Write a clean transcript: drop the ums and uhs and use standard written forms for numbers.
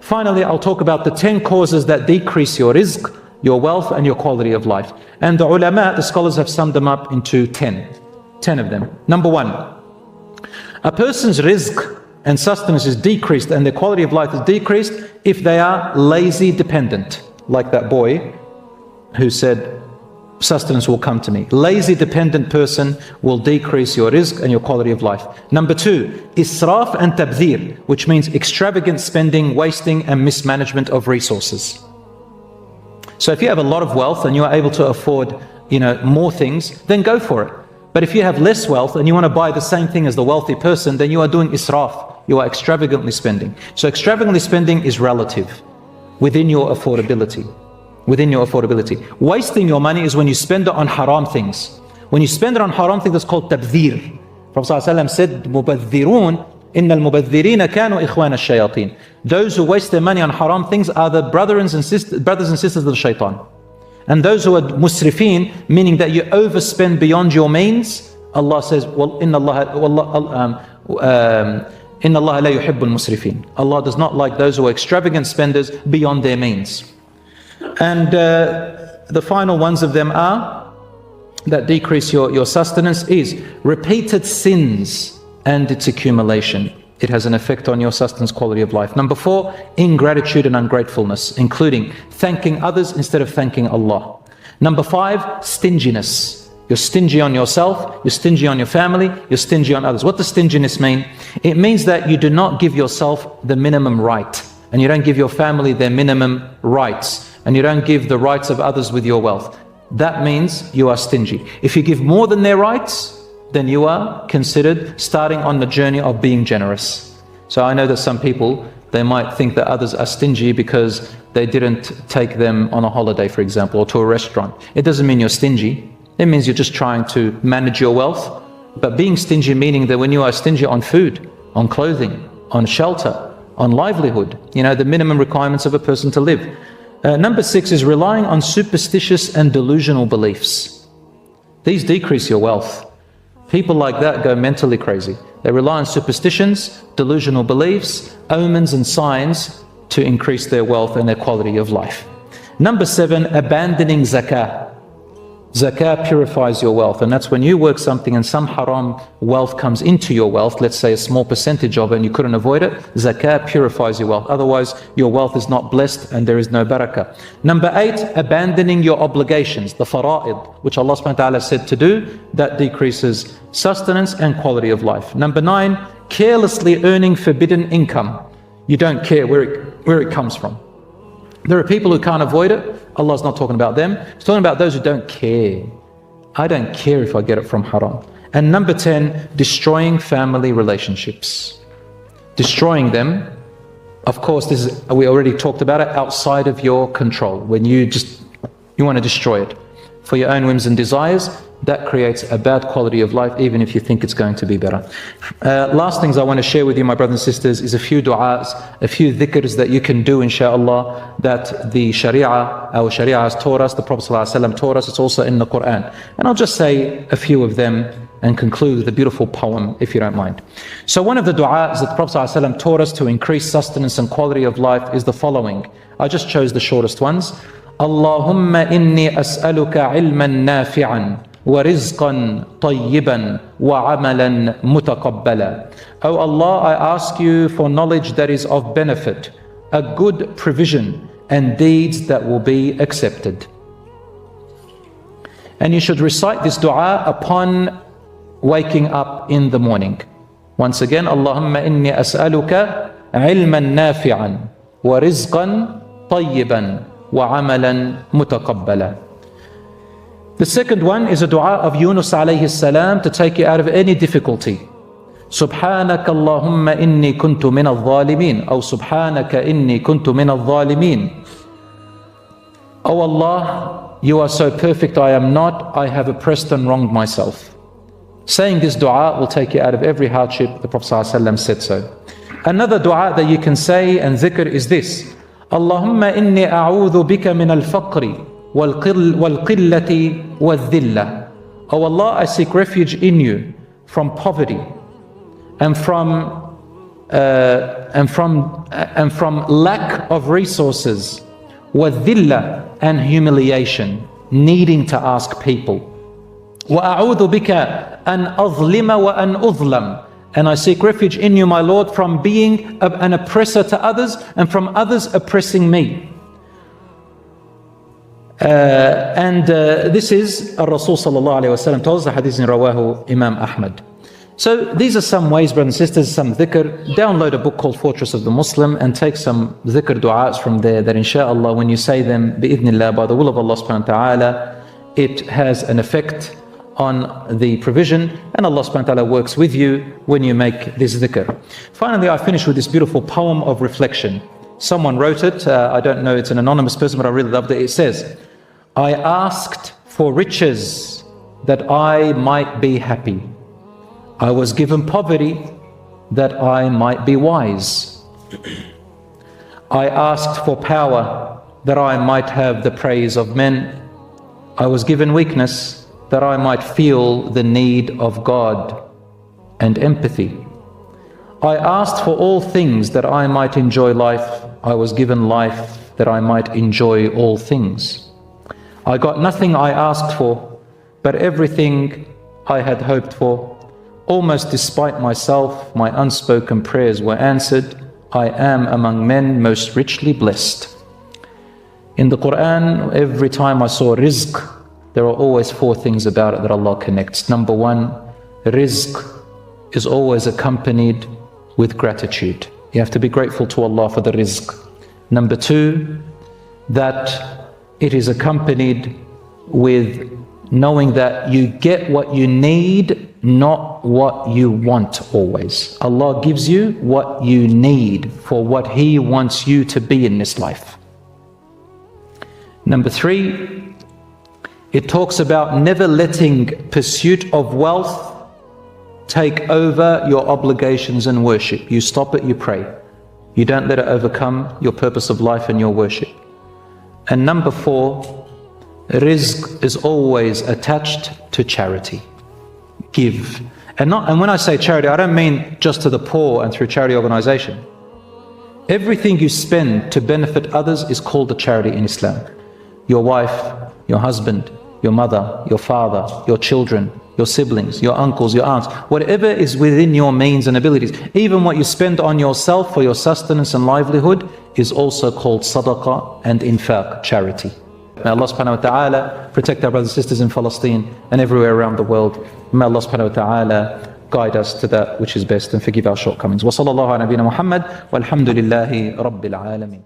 Finally, I'll talk about the 10 causes that decrease your rizq, your wealth, and your quality of life. And the ulama, the scholars, have summed them up into 10 of them. Number 1, a person's rizq and sustenance is decreased and their quality of life is decreased if they are lazy dependent, like that boy who said, sustenance will come to me. Lazy dependent person will decrease your rizq and your quality of life. Number 2, israf and tabdhir, which means extravagant spending, wasting and mismanagement of resources. So if you have a lot of wealth and you are able to afford, more things, then go for it. But if you have less wealth and you want to buy the same thing as the wealthy person, then you are doing israf. You are extravagantly spending. So extravagantly spending is relative, within your affordability. Wasting your money is when you spend it on haram things. When you spend it on haram things, that's called tabdhir. Prophet ﷺ said, مُبَذِّرُونَ إِنَّ الْمُبَذِّرِينَ كَانُوا إِخْوَانَ الشَّيَاطِينَ. Those who waste their money on haram things are the brothers and sisters of the shaitan. And those who are musrifin, meaning that you overspend beyond your means, Allah says, إِنَّ اللَّهَ لَا يُحِبُّ الْمُسْرِفِينَ. Allah does not like those who are extravagant spenders beyond their means. And the final ones of them are, that decrease your sustenance, is repeated sins and its accumulation. It has an effect on your sustenance, quality of life. Number 4, ingratitude and ungratefulness, including thanking others instead of thanking Allah. Number 5, stinginess. You're stingy on yourself, you're stingy on your family, you're stingy on others. What does stinginess mean? It means that you do not give yourself the minimum right, and you don't give your family their minimum rights, and you don't give the rights of others with your wealth. That means you are stingy. If you give more than their rights, then you are considered starting on the journey of being generous. So I know that some people, they might think that others are stingy because they didn't take them on a holiday, for example, or to a restaurant. It doesn't mean you're stingy. It means you're just trying to manage your wealth. But being stingy meaning that when you are stingy on food, on clothing, on shelter, on livelihood, the minimum requirements of a person to live. Number 6 is relying on superstitious and delusional beliefs. These decrease your wealth. People like that go mentally crazy. They rely on superstitions, delusional beliefs, omens and signs to increase their wealth and their quality of life. Number 7, abandoning zakah. Zakah purifies your wealth, and that's when you work something and some haram wealth comes into your wealth, let's say a small percentage of it and you couldn't avoid it. Zakah purifies your wealth, otherwise your wealth is not blessed and there is no barakah. Number 8, abandoning your obligations, the fara'id, which Allah subhanahu wa ta'ala said to do, that decreases sustenance and quality of life. Number 9, carelessly earning forbidden income. You don't care where it comes from. There are people who can't avoid it. Allah's not talking about them. He's talking about those who don't care. I don't care if I get it from haram. And number 10, destroying family relationships. Destroying them, of course, we already talked about it, outside of your control. When you want to destroy it for your own whims and desires, that creates a bad quality of life, even if you think it's going to be better. Last things I want to share with you, my brothers and sisters, is a few du'as, a few dhikrs that you can do, inshallah, that the our Sharia has taught us, the Prophet ﷺ taught us. It's also in the Quran. And I'll just say a few of them and conclude with a beautiful poem, if you don't mind. So one of the du'as that the Prophet ﷺ taught us to increase sustenance and quality of life is the following. I just chose the shortest ones. Allahumma inni as'aluka ilman nafi'an وَرِزْقًا طَيِّبًا وَعَمَلًا مُتَقَبَّلًا. O Allah, I ask you for knowledge that is of benefit, a good provision, and deeds that will be accepted. And you should recite this dua upon waking up in the morning. Once again, Allahumma inni as'aluka ilman nafi'an wa rizqan tayyiban wa amalan mutaqabbala. The second one is a dua of Yunus alayhi salam to take you out of any difficulty. Subhanaka Allahumma inni kuntu min al-zalimin, or Subhanaka inni kuntu min al-zalimin. O Allah, you are so perfect, I am not. I have oppressed and wronged myself. Saying this dua will take you out of every hardship. The Prophet ﷺ said so. Another dua that you can say and dhikr is this. Allahumma inni a'udhu bika min al-faqri wal-qillati wal-dhilla. O Allah, I seek refuge in you from poverty and from and from lack of resources, وَالذِّلَّةِ and humiliation, needing to ask people. وَأَعُوذُ بِكَ أَنْ أَظْلِمَ وَأَنْ أُظْلَمَ and I seek refuge in you, my Lord, from being an oppressor to others and from others oppressing me. This is Rasul sallallahu alayhi wa sallam tells the hadith in Rawahu Imam Ahmad. So these are some ways, brothers and sisters, some dhikr. Download a book called Fortress of the Muslim and take some dhikr du'as from there that inshallah when you say them, bi'idhnillah, by the will of Allah subhanahu wa ta'ala, it has an effect on the provision, and Allah subhanahu wa ta'ala works with you when you make this dhikr. Finally, I finish with this beautiful poem of reflection. Someone wrote it, I don't know, it's an anonymous person, but I really loved it. It says, I asked for riches that I might be happy. I was given poverty that I might be wise. I asked for power that I might have the praise of men. I was given weakness that I might feel the need of God and empathy. I asked for all things that I might enjoy life. I was given life that I might enjoy all things. I got nothing I asked for, but everything I had hoped for. Almost despite myself, my unspoken prayers were answered. I am among men most richly blessed. In the Quran, every time I saw rizq, there are always four things about it that Allah connects. Number one, rizq is always accompanied with gratitude. You have to be grateful to Allah for the rizq. Number two, that it is accompanied with knowing that you get what you need, not what you want always. Allah gives you what you need for what He wants you to be in this life. Number three, it talks about never letting pursuit of wealth take over your obligations and worship. You stop it, you pray. You don't let it overcome your purpose of life and your worship. And number four, rizq is always attached to charity. Give. And when I say charity, I don't mean just to the poor and through charity organization. Everything you spend to benefit others is called a charity in Islam. Your wife, your husband, your mother, your father, your children, your siblings, your uncles, your aunts, whatever is within your means and abilities, even what you spend on yourself for your sustenance and livelihood is also called sadaqah and infaq, charity. May Allah subhanahu wa ta'ala protect our brothers and sisters in Palestine and everywhere around the world. May Allah subhanahu wa ta'ala guide us to that which is best and forgive our shortcomings. Wa sallallahu ala nabiyyina Muhammad walhamdulillahi rabbil alameen.